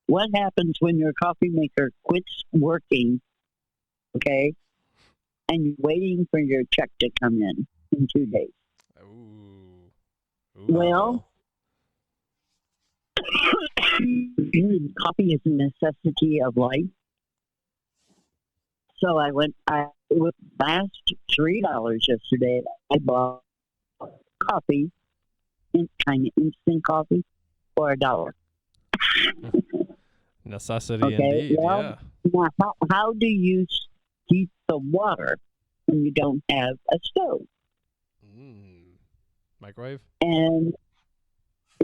Speaker 2: What happens when your coffee maker quits working? Okay, and you're waiting for your check to come in 2 days.
Speaker 1: Ooh.
Speaker 2: Well, coffee is a necessity of life. So with last $3 yesterday, I bought coffee, kind of instant coffee, for $1.
Speaker 1: Necessity
Speaker 2: Okay,
Speaker 1: indeed,
Speaker 2: well,
Speaker 1: yeah.
Speaker 2: now how do you heat the water when you don't have a stove?
Speaker 1: Microwave?
Speaker 2: And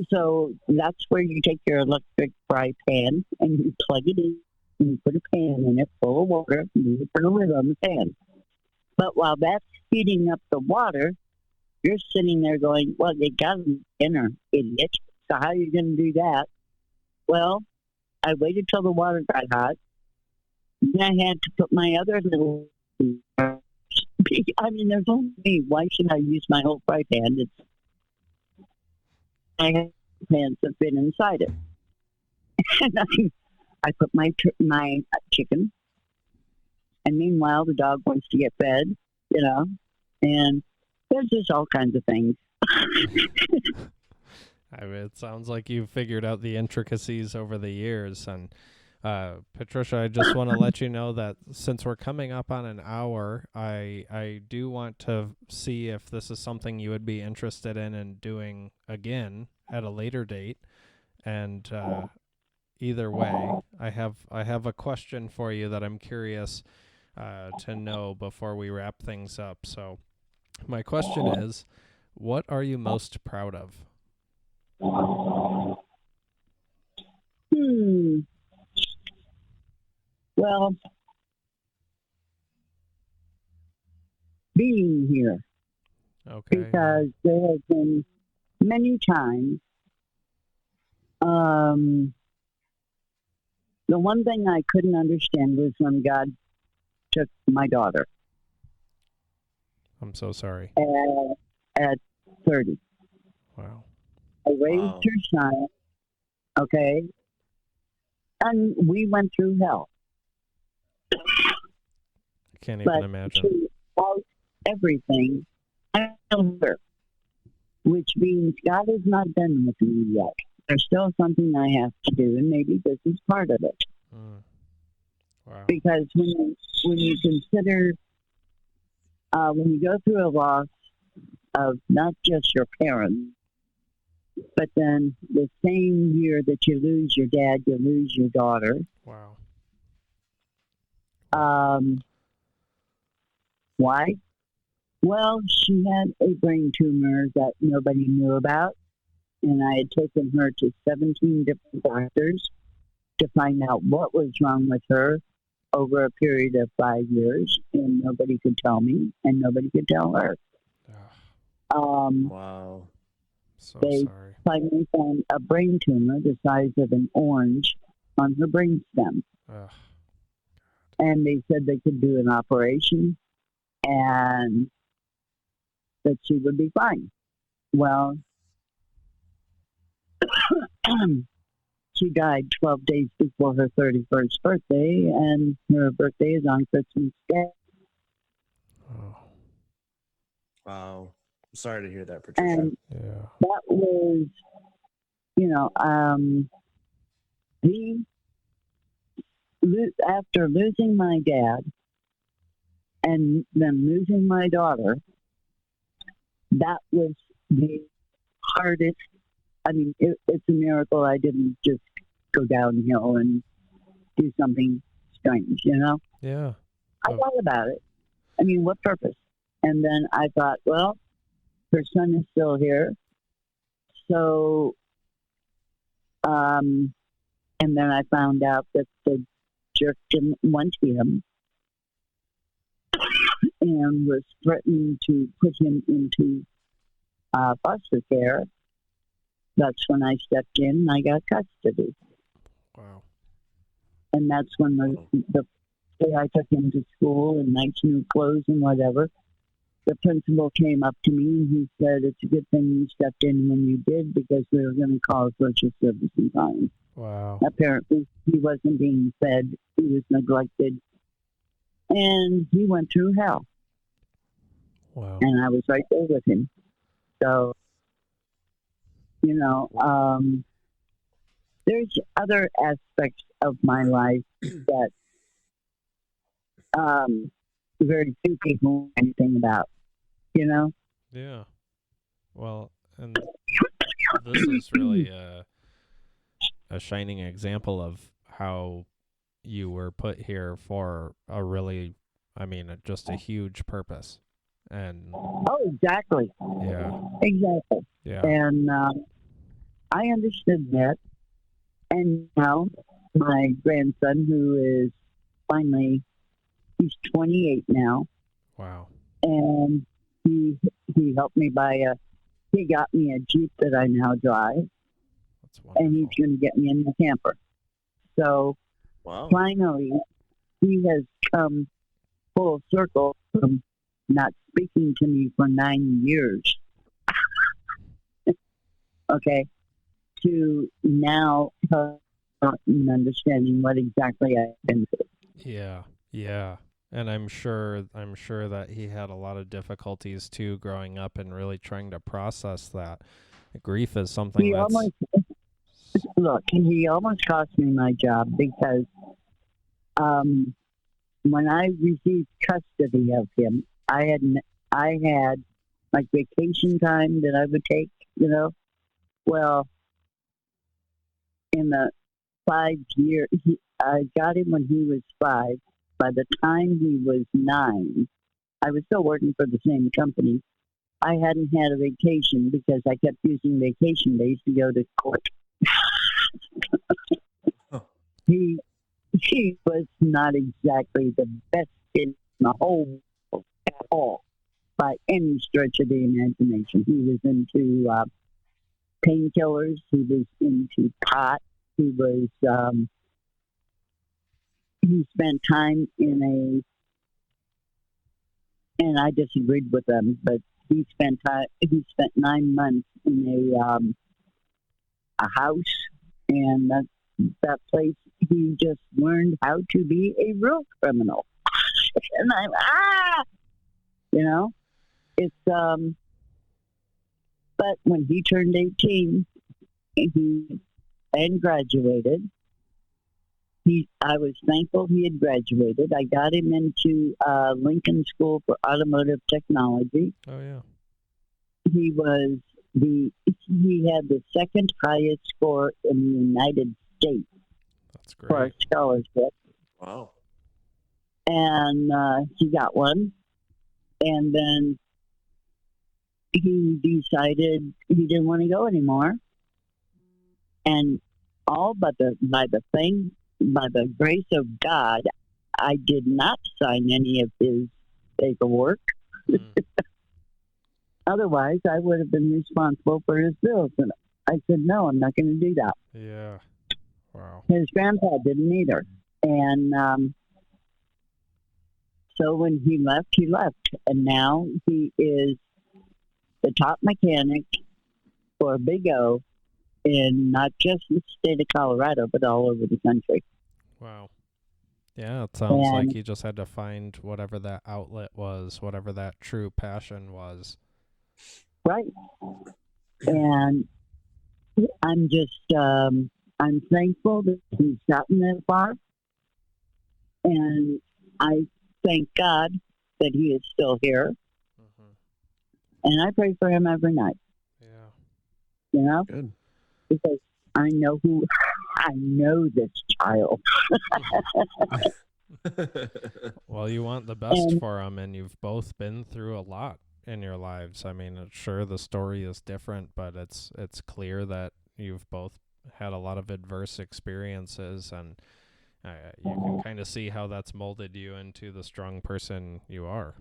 Speaker 2: so that's where you take your electric fry pan and you plug it in and you put a pan in it full of water and you put a lid on the pan. But while that's heating up the water, you're sitting there going, well, you got dinner, idiot. So how are you going to do that? Well, I waited till the water got hot. Then I had to put my other little... I mean, there's only me. Why should I use my whole fry pan? I have pans that fit inside it. And I put my chicken. And meanwhile, the dog wants to get fed, and there's just all kinds of things.
Speaker 1: I mean, it sounds like you've figured out the intricacies over the years. And Patricia, I just want to let you know that since we're coming up on an hour, I do want to see if this is something you would be interested in doing again at a later date. And either way, I have a question for you that I'm curious to know before we wrap things up. So my question is, what are you most proud of?
Speaker 2: Well, being here.
Speaker 1: Okay.
Speaker 2: because there have been many times. The one thing I couldn't understand was when God took my daughter
Speaker 1: I'm so sorry.
Speaker 2: at 30.
Speaker 1: Wow.
Speaker 2: I raised her son, okay, and we went through hell.
Speaker 1: I can't even
Speaker 2: But
Speaker 1: imagine.
Speaker 2: throughout everything, I know her, which means God is not done with me yet. There's still something I have to do, and maybe this is part of it.
Speaker 1: Wow.
Speaker 2: Because when you consider, when you go through a loss of not just your parents, but then the same year that you lose your dad, you lose your daughter.
Speaker 1: Wow.
Speaker 2: Why? Well, she had a brain tumor that nobody knew about, and I had taken her to 17 different doctors to find out what was wrong with her over a period of 5 years, and nobody could tell me, and nobody could tell her.
Speaker 3: Wow.
Speaker 1: So
Speaker 2: they
Speaker 1: sorry.
Speaker 2: finally found a brain tumor the size of an orange on her brainstem. And they said they could do an operation and that she would be fine. Well, she died 12 days before her 31st birthday, and her birthday is on Christmas Day.
Speaker 1: Oh.
Speaker 3: Wow. Sorry to hear that, Patricia.
Speaker 2: And
Speaker 1: Yeah.
Speaker 2: that was, after losing my dad and then losing my daughter, that was the hardest. I mean, it's a miracle I didn't just go downhill and do something strange,
Speaker 1: Yeah.
Speaker 2: I thought about it. I mean, what purpose? And then I thought, well, her son is still here. So, and then I found out that the jerk didn't want him and was threatening to put him into foster care. That's when I stepped in and I got custody.
Speaker 1: Wow.
Speaker 2: And that's when the day I took him to school and nice new clothes and whatever, the principal came up to me and he said, it's a good thing you stepped in when you did because we were going to call social services on him.
Speaker 1: Wow.
Speaker 2: Apparently, he wasn't being fed. He was neglected. And he went through hell.
Speaker 1: Wow.
Speaker 2: And I was right there with him. So, there's other aspects of my life that very few people know anything about,
Speaker 1: Yeah. Well, and this is really a shining example of how you were put here for a really, just a huge purpose. And
Speaker 2: Oh, exactly.
Speaker 1: yeah.
Speaker 2: Exactly.
Speaker 1: Yeah.
Speaker 2: And I understood that. And now my grandson, who is he's 28 now.
Speaker 1: Wow.
Speaker 2: And he helped me he got me a Jeep that I now drive.
Speaker 1: That's wonderful.
Speaker 2: And he's going to get me in the camper. So finally, he has come full circle from not speaking to me for 9 years. Okay. To now understanding what exactly I've been through.
Speaker 1: Yeah. Yeah. And I'm sure that he had a lot of difficulties too growing up and really trying to process that. Grief is something
Speaker 2: He almost cost me my job because when I received custody of him, I had like vacation time that I would take, Well, in the 5 years, I got him when he was 5. By the time he was 9, I was still working for the same company. I hadn't had a vacation because I kept using vacation days to go to court. He was not exactly the best in the whole world at all. by any stretch of the imagination. He was into painkillers. He was into pot. He was. He spent time in and I disagreed with him, but he spent 9 months in a house, and that place he just learned how to be a real criminal. And I'm it's but when he turned 18, he and graduated. I was thankful he had graduated. I got him into Lincoln School for Automotive Technology.
Speaker 1: Oh yeah.
Speaker 2: He had the second highest score in the United States.
Speaker 1: That's great.
Speaker 2: For a scholarship.
Speaker 3: Wow.
Speaker 2: And he got one. And then he decided he didn't want to go anymore. And all by the grace of God, I did not sign any of his paperwork. Otherwise, I would have been responsible for his bills. And I said, no, I'm not going to do that.
Speaker 1: Yeah. Wow.
Speaker 2: His grandpa didn't either. And so when he left, he left. And now he is the top mechanic for Big O in not just the state of Colorado, but all over the country.
Speaker 1: Wow. Yeah, it sounds like he just had to find whatever that outlet was, whatever that true passion was.
Speaker 2: Right. And I'm just, I'm thankful that he's gotten that far. And I thank God that he is still here.
Speaker 1: Mm-hmm.
Speaker 2: And I pray for him every night.
Speaker 1: Yeah.
Speaker 3: Good.
Speaker 2: Because I know this child.
Speaker 1: Well, you want the best for him, and you've both been through a lot in your lives. I mean, sure, the story is different, but it's clear that you've both had a lot of adverse experiences, and you can kind of see how that's molded you into the strong person you are.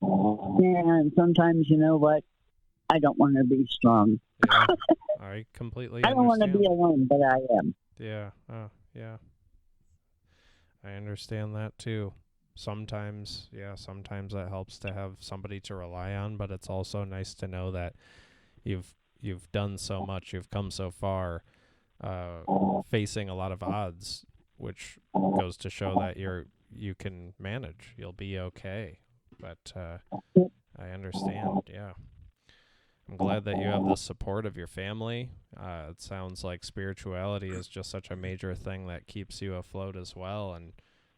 Speaker 2: And sometimes, you know what? I don't want to be strong.
Speaker 1: Yeah, I completely
Speaker 2: I don't
Speaker 1: understand.
Speaker 2: want to be alone, but I am.
Speaker 1: Yeah, yeah. I understand that too. Sometimes that helps to have somebody to rely on, but it's also nice to know that you've done so much, you've come so far, facing a lot of odds, which goes to show that you can manage. You'll be okay. But I understand. Yeah. I'm glad that you have the support of your family. It sounds like spirituality is just such a major thing that keeps you afloat as well. And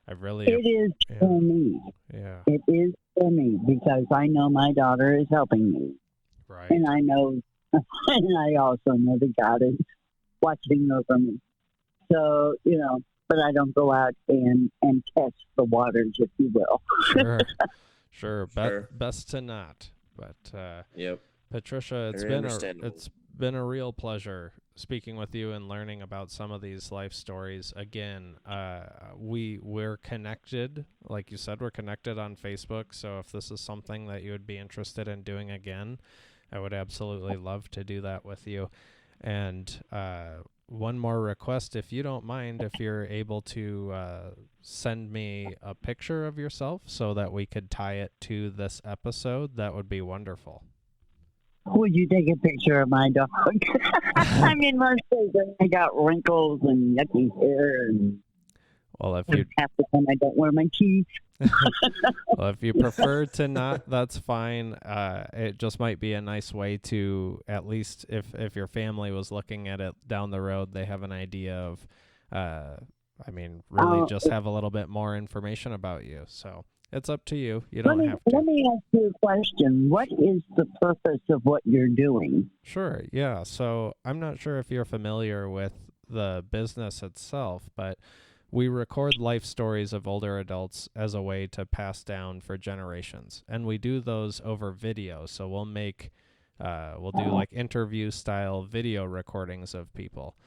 Speaker 2: It is for me.
Speaker 1: Yeah.
Speaker 2: It is for me because I know my daughter is helping me.
Speaker 1: Right.
Speaker 2: And I know, and I also know that God is watching over me. So, but I don't go out and test the waters, if you will.
Speaker 1: Sure. Best to not. But
Speaker 3: yep.
Speaker 1: Patricia, it's been a real pleasure speaking with you and learning about some of these life stories. Again, we're connected. Like you said, we're connected on Facebook. So if this is something that you would be interested in doing again, I would absolutely love to do that with you. And one more request, if you don't mind, if you're able to send me a picture of yourself so that we could tie it to this episode, that would be wonderful.
Speaker 2: Would you take a picture of my dog? I mean, let's say that I got wrinkles and yucky hair, and
Speaker 1: well, if
Speaker 2: half the time I don't wear my teeth.
Speaker 1: Well, if you prefer to not, that's fine. It just might be a nice way to, at least if your family was looking at it down the road, they have an idea of, really just have a little bit more information about you. So it's up to you. You don't have to.
Speaker 2: Let me ask you a question. What is the purpose of what you're doing?
Speaker 1: Sure, yeah. So I'm not sure if you're familiar with the business itself, but we record life stories of older adults as a way to pass down for generations. And we do those over video. So we'll do like interview style video recordings of people.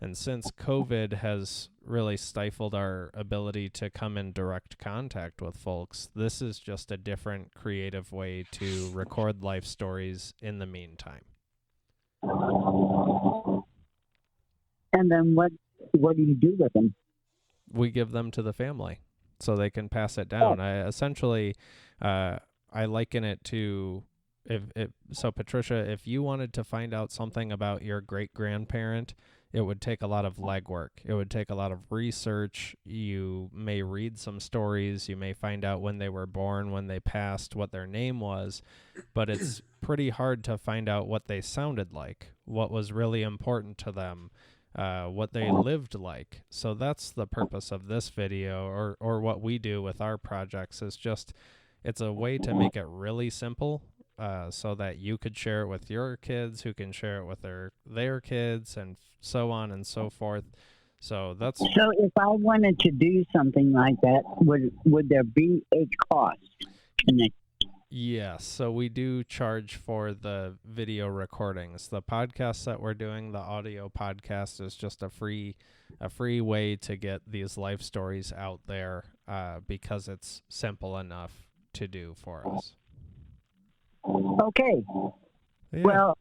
Speaker 1: And since COVID has really stifled our ability to come in direct contact with folks, this is just a different creative way to record life stories in the meantime.
Speaker 2: And then what do you do with them?
Speaker 1: We give them to the family so they can pass it down. I liken it to so Patricia, if you wanted to find out something about your great-grandparent, it would take a lot of legwork. It would take a lot of research. You may read some stories. You may find out when they were born, when they passed, what their name was. But it's pretty hard to find out what they sounded like, what was really important to them, what they lived like. So that's the purpose of this video, or what we do with our projects, is just it's a way to make it really simple. So that you could share it with your kids, who can share it with their kids, and so on and so forth. So
Speaker 2: if I wanted to do something like that, would there be a cost connected?
Speaker 1: Yes. So we do charge for the video recordings. The podcasts that we're doing, the audio podcast, is just a free way to get these life stories out there, because it's simple enough to do for us.
Speaker 2: Okay.
Speaker 1: Yeah.
Speaker 2: Well,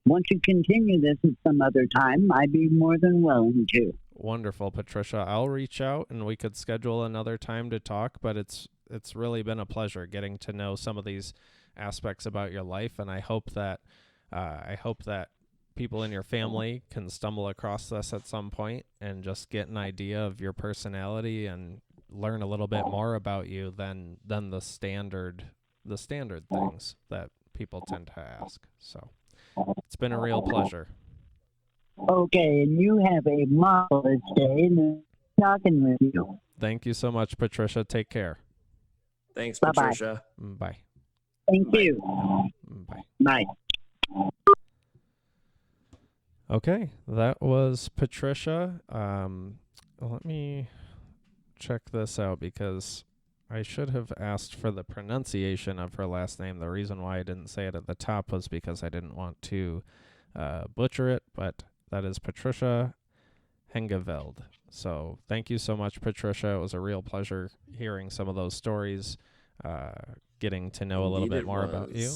Speaker 2: once you continue this at some other time, I'd be more than willing to.
Speaker 1: Wonderful, Patricia. I'll reach out and we could schedule another time to talk, but it's really been a pleasure getting to know some of these aspects about your life, and I hope that people in your family can stumble across this at some point and just get an idea of your personality and learn a little bit more about you than the standard things that people tend to ask. So it's been a real pleasure.
Speaker 2: Okay, and you have a marvelous day, and talking with you.
Speaker 1: Thank you so much, Patricia. Take care.
Speaker 3: Thanks,
Speaker 2: Bye-bye.
Speaker 3: Patricia.
Speaker 1: Bye.
Speaker 2: Thank you.
Speaker 1: Bye.
Speaker 2: Bye.
Speaker 1: Okay, that was Patricia. Let me check this out, because I should have asked for the pronunciation of her last name. The reason why I didn't say it at the top was because I didn't want to butcher it, but that is Patricia Hengeveld. So thank you so much, Patricia. It was a real pleasure hearing some of those stories, getting to know a little bit more about you.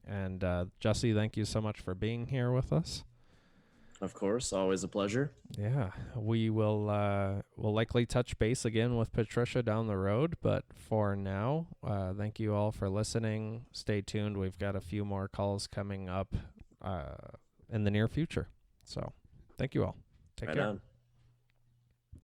Speaker 1: And Jesse, thank you so much for being here with us.
Speaker 3: Of course, always a pleasure.
Speaker 1: Yeah, we will we'll likely touch base again with Patricia down the road, but for now, thank you all for listening. Stay tuned. We've got a few more calls coming up in the near future. So, thank you all. Take care.
Speaker 3: On.